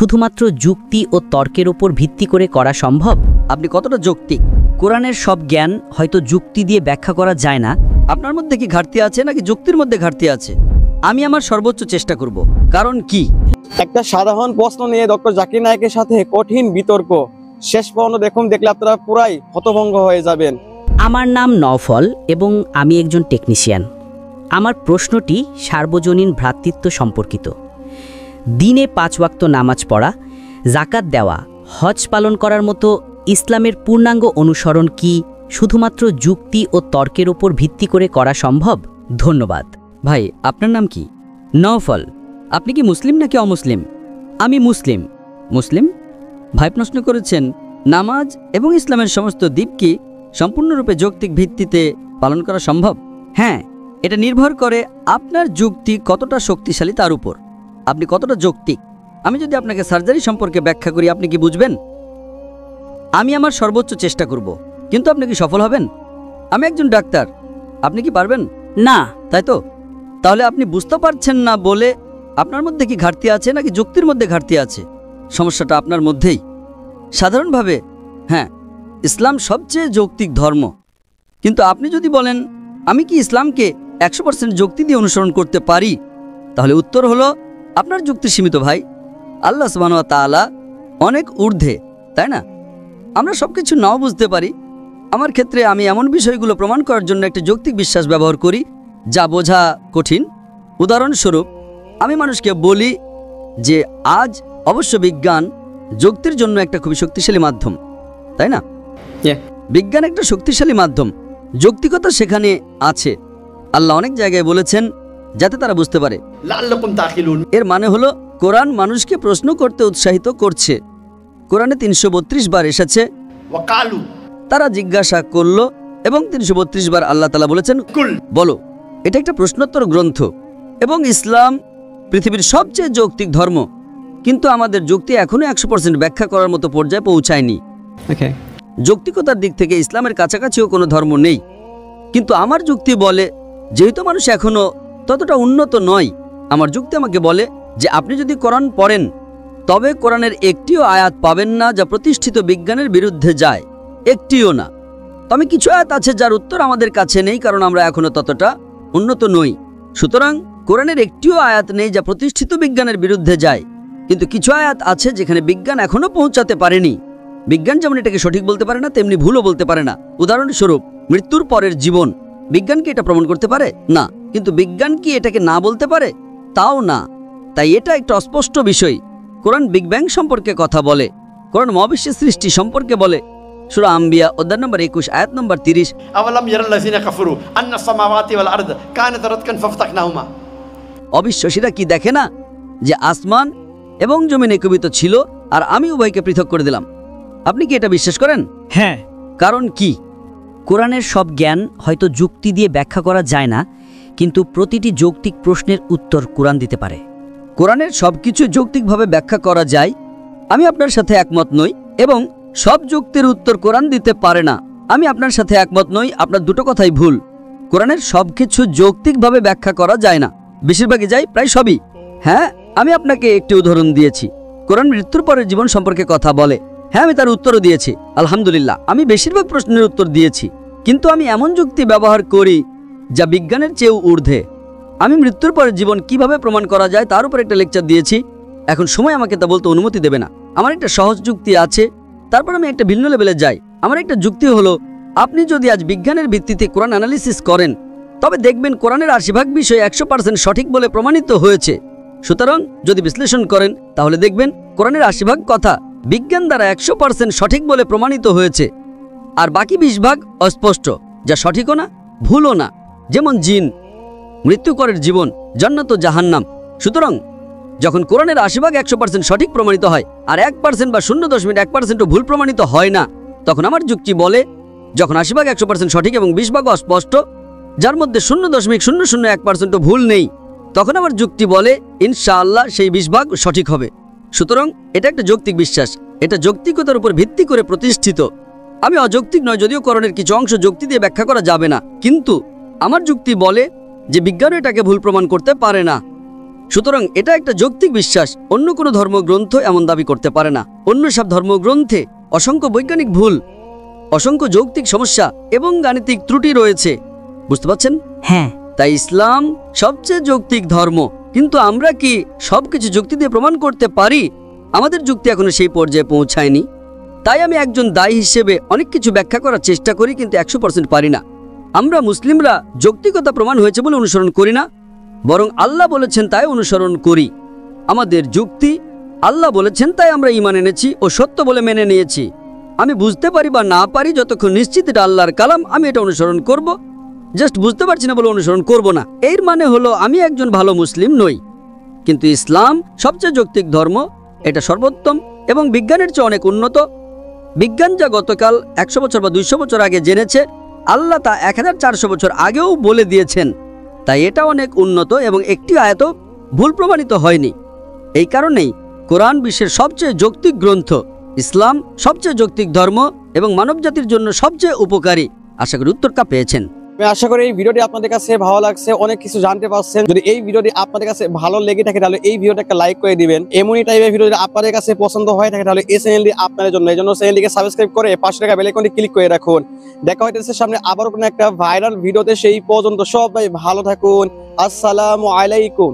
শুধুমাত্র যুক্তি ও তর্কের ওপর ভিত্তি করে করা সম্ভব? আপনি কতটা যৌক্তিক? কোরআনের সব জ্ঞান হয়তো যুক্তি দিয়ে ব্যাখ্যা করা যায় না। আপনার মধ্যে কি ঘাটতি আছে নাকি যুক্তির মধ্যে ঘাটতি আছে? আমি আমার সর্বোচ্চ চেষ্টা করব। কারণ কি? একটা সাধারণ প্রশ্ন নিয়ে ডক্টর জাকির নায়েকের সাথে কঠিন বিতর্ক। শেষ পর্যন্ত দেখলে আপনারা পুরাই হতভঙ্গ হয়ে যাবেন। আমার নাম নওফল এবং আমি একজন টেকনিশিয়ান। আমার প্রশ্নটি সার্বজনীন ভ্রাতৃত্ব সম্পর্কিত। দিনে 5 ওয়াক্ত নামাজ পড়া, জাকাত দেওয়া, হজ পালন করার মতো ইসলামের পূর্ণাঙ্গ অনুসরণ কি শুধুমাত্র যুক্তি ও তর্কের ওপর ভিত্তি করে করা সম্ভব? ধন্যবাদ। ভাই, আপনার নাম কি? নওফল। আপনি কি মুসলিম নাকি অমুসলিম? আমি মুসলিম। মুসলিম? ভাই প্রশ্ন করেছেন, নামাজ এবং ইসলামের সমস্ত দিক কি সম্পূর্ণরূপে যৌক্তিক ভিত্তিতে পালন করা সম্ভব? হ্যাঁ, এটা নির্ভর করে আপনার যুক্তি কতটা শক্তিশালী তার উপর। আপনি কতটা যৌক্তিক। আমি যদি আপনাকে সার্জারি সম্পর্কে ব্যাখ্যা করি, আপনি কি বুঝবেন? আমি আমার সর্বোচ্চ চেষ্টা করব, কিন্তু আপনি কি সফল হবেন? আমি একজন ডাক্তার, আপনি কি পারবেন? না। তাই তো? তাহলে আপনি বুঝতে পারছেন না বলে আপনার মধ্যে কি ঘাটতি আছে নাকি যুক্তির মধ্যে ঘাটতি আছে? সমস্যাটা আপনার মধ্যেই। সাধারণভাবে হ্যাঁ, ইসলাম সবচেয়ে যৌক্তিক ধর্ম, কিন্তু আপনি যদি বলেন আমি কি ইসলামকে 100% যুক্তি দিয়ে অনুসরণ করতে পারি, তাহলে উত্তর হলো আপনার যুক্তি সীমিত ভাই। আল্লাহ সুবহানাহু ওয়া তাআলা অনেক ঊর্ধ্বে, তাই না? আমরা সব কিছু নাও বুঝতে পারি। আমার ক্ষেত্রে আমি এমন বিষয়গুলো প্রমাণ করার জন্য একটা যৌক্তিক বিশ্বাস ব্যবহার করি যা বোঝা কঠিন। উদাহরণস্বরূপ, আমি মানুষকে বলি যে আজ অবশ্য বিজ্ঞান যুক্তির জন্য একটা খুবই শক্তিশালী মাধ্যম, তাই না? বিজ্ঞান একটা শক্তিশালী মাধ্যম, যৌক্তিকতা সেখানে আছে। আল্লাহ অনেক জায়গায় বলেছেন যাতে তারা বুঝতে পারে। এর মানে হলো কোরআন মানুষকে প্রশ্ন করতে উৎসাহিত করছে। কোরআনে 332 বার এসেছে তারা জিজ্ঞাসা করল, এবং 332 বার আল্লাহ তাআলা বলেছেন বলো। এটা একটা প্রশ্নোত্তর গ্রন্থ, এবং ইসলাম পৃথিবীর সবচেয়ে যৌক্তিক ধর্ম, কিন্তু আমাদের যুক্তি এখনো 100% ব্যাখ্যা করার মতো পর্যায়ে পৌঁছায়নি। যৌক্তিকতার দিক থেকে ইসলামের কাছাকাছিও কোনো ধর্ম নেই, কিন্তু আমার যুক্তি বলে যেহেতু মানুষ এখনো ততটা উন্নত নয়, আমার যুক্তি আমাকে বলে যে আপনি যদি কোরআন পড়েন তবে কোরআনের একটিও আয়াত পাবেন না যা প্রতিষ্ঠিত বিজ্ঞানের বিরুদ্ধে যায়, একটিও না। তবে কিছু আয়াত আছে যার উত্তর আমাদের কাছে নেই, কারণ আমরা এখনো ততটা উন্নত নই। সুতরাং কোরআনের একটিও আয়াত নেই যা প্রতিষ্ঠিত বিজ্ঞানের বিরুদ্ধে যায়, কিন্তু কিছু আয়াত আছে যেখানে বিজ্ঞান এখনো পৌঁছাতে পারেনি। বিজ্ঞান যেমন এটাকে সঠিক বলতে পারে না, তেমনি ভুলও বলতে পারে না। উদাহরণস্বরূপ, মৃত্যুর পরের জীবন, বিজ্ঞান কি এটা প্রমাণ করতে পারে? না। কিন্তু বিজ্ঞান কি এটাকে না বলতে পারে? তাও না। তাই এটা একটা অস্পষ্ট বিষয়। কোরআন বিগ ব্যাং সম্পর্কে কথা বলে, কোরআন মহাবিশ্বের সৃষ্টি সম্পর্কে বলে। সূরা আম্বিয়া অধ্যায় নম্বর 21 আয়াত নম্বর 30। আওয়ালাম ইয়ারাল্লাযিনা কাফারু আন্না সামাওয়াতি ওয়াল আরদ কানাত রাতকান ফাফতাহনাহুমা। অবিশ্বাসীরা কি দেখে না যে আসমান এবং জমিন একীভূত ছিল আর আমি উভয়কে পৃথক করে দিলাম? আপনি কি এটা বিশ্বাস করেন? হ্যাঁ। কারণ কি? কোরআনের সব জ্ঞান হয়তো যুক্তি দিয়ে ব্যাখ্যা করা যায় না, কিন্তু প্রতিটি যৌক্তিক প্রশ্নের উত্তর কোরআন দিতে পারে। কোরআনের সবকিছু যৌক্তিকভাবে ব্যাখ্যা করা যায়, আমি আপনার সাথে একমত নই, এবং সব যুক্তির উত্তর কোরআন দিতে পারে না, আমি আপনার সাথে একমত নই। আপনার দুটো কথাই ভুল। কোরআনের সবকিছু যৌক্তিকভাবে ব্যাখ্যা করা যায় না, বেশিরভাগই যায়, প্রায় সবই। হ্যাঁ, আমি আপনাকে একটি উদাহরণ দিয়েছি। কোরআন মৃত্যুর পরের জীবন সম্পর্কে কথা বলে, হ্যাঁ আমি তার উত্তরও দিয়েছি, আলহামদুলিল্লাহ। আমি বেশিরভাগ প্রশ্নের উত্তর দিয়েছি, কিন্তু আমি এমন যুক্তি ব্যবহার করি যা বিজ্ঞানের চেয়েও ঊর্ধ্বে। আমি মৃত্যুর পরের জীবন কিভাবে প্রমাণ করা যায় তার উপর একটা লেকচার দিয়েছি। এখন সময় আমাকে তা বলতে অনুমতি দেবে না। আমার একটা সহজ যুক্তি আছে, তারপর আমি একটা ভিন্ন লেভেলে যাই। আমার একটা যুক্তি হলো, আপনি যদি আজ বিজ্ঞানের ভিত্তিতে কোরআন অ্যানালিসিস করেন তবে দেখবেন কোরআনের 80% বিষয় 100% সঠিক বলে প্রমাণিত হয়েছে। সুতরাং যদি বিশ্লেষণ করেন তাহলে দেখবেন কোরআনের 80% কথা বিজ্ঞান দ্বারা 100% সঠিক বলে প্রমাণিত হয়েছে, আর বাকি 20% অস্পষ্ট, যা সঠিকও না ভুলও না। যেমন জিন, মৃত্যুকরের জীবন, জান্নাত ও জাহান্নাম। সুতরাং যখন কোরআনের 80% 100% সঠিক প্রমাণিত হয় আর 1% বা 0.1%ও ভুল প্রমাণিত হয় না, তখন আমার যুক্তি বলে যখন 80% 100% সঠিক এবং 20% অস্পষ্ট, যার মধ্যে 0.001%ও ভুল নেই, তখন আমার যুক্তি বলে ইনশাআল্লাহ সেই 20% সঠিক হবে। সুতরাং এটা একটা যৌক্তিক বিশ্বাস, এটা যৌক্তিকতার উপর ভিত্তি করে প্রতিষ্ঠিত। আমি অযৌক্তিক নয়, যদিও কোরআনের কিছু অংশ যুক্তি দিয়ে ব্যাখ্যা করা যাবে না, কিন্তু আমার যুক্তি বলে যে বিজ্ঞানও এটাকে ভুল প্রমাণ করতে পারে না। সুতরাং এটা একটা যৌক্তিক বিশ্বাস। অন্য কোনো ধর্মগ্রন্থ এমন দাবি করতে পারে না। অন্য সব ধর্মগ্রন্থে অসংখ্য বৈজ্ঞানিক ভুল, অসংখ্য যৌক্তিক সমস্যা এবং গাণিতিক ত্রুটি রয়েছে। বুঝতে পারছেন? হ্যাঁ। তাই ইসলাম সবচেয়ে যৌক্তিক ধর্ম। কিন্তু আমরা কি সবকিছু যুক্তি দিয়ে প্রমাণ করতে পারি? আমাদের যুক্তি এখনো সেই পর্যায়ে পৌঁছায়নি। তাই আমি একজন দায়ী হিসেবে অনেক কিছু ব্যাখ্যা করার চেষ্টা করি, কিন্তু 100% পারি না। আমরা মুসলিমরা যৌক্তিকতা প্রমাণ হয়েছে বলে অনুসরণ করি না, বরং আল্লাহ বলেছেন তাই অনুসরণ করি। আমাদের যুক্তি আল্লাহ বলেছেন তাই আমরা ঈমান এনেছি ও সত্য বলে মেনে নিয়েছি। আমি বুঝতে পারি বা না পারি, যতক্ষণ নিশ্চিত এটা আল্লাহর কালাম, আমি এটা অনুসরণ করব। জাস্ট বুঝতে পারছি না বলে অনুসরণ করব না। এর মানে হলো আমি একজন ভালো মুসলিম নই। কিন্তু ইসলাম সবচেয়ে যৌক্তিক ধর্ম, এটা সর্বোত্তম এবং বিজ্ঞানের চেয়ে অনেক উন্নত। বিজ্ঞান যা গতকাল 100 বছর বা 200 বছর আগে জেনেছে, আল্লাহ তা 1400 বছর আগেও বলে দিয়েছেন। তাই এটা অনেক উন্নত এবং একটি আয়াতও ভুল প্রমাণিত হয়নি। এই কারণেই কোরআন বিশ্বের সবচেয়ে যৌক্তিক গ্রন্থ, ইসলাম সবচেয়ে যৌক্তিক ধর্ম এবং মানবজাতির জন্য সবচেয়ে উপকারী। আশা করি উত্তরটা পেয়েছেন। আমি আশা করি এই ভিডিওটি আপনাদের কাছে ভালো লাগছে, অনেক কিছু জানতে পারছেন। যদি এই ভিডিওটি আপনাদের কাছে ভালো লেগে থাকে তাহলে এই ভিডিওটা একটা লাইক করে দিবেন। এমনই টাইপের ভিডিও যদি আপনাদের কাছে পছন্দ হয়ে থাকে তাহলে এই চ্যানেলটি আপনাদের জন্য। এই জন্য চ্যানেলটিকে সাবস্ক্রাইব করে পাশে থাকা বেল আইকনটি ক্লিক করে রাখুন। দেখা হইতেছে সামনে আবারও কোনো একটা ভাইরাল ভিডিওতে। সেই পর্যন্ত সবাই ভালো থাকুন। আসসালামু আলাইকুম।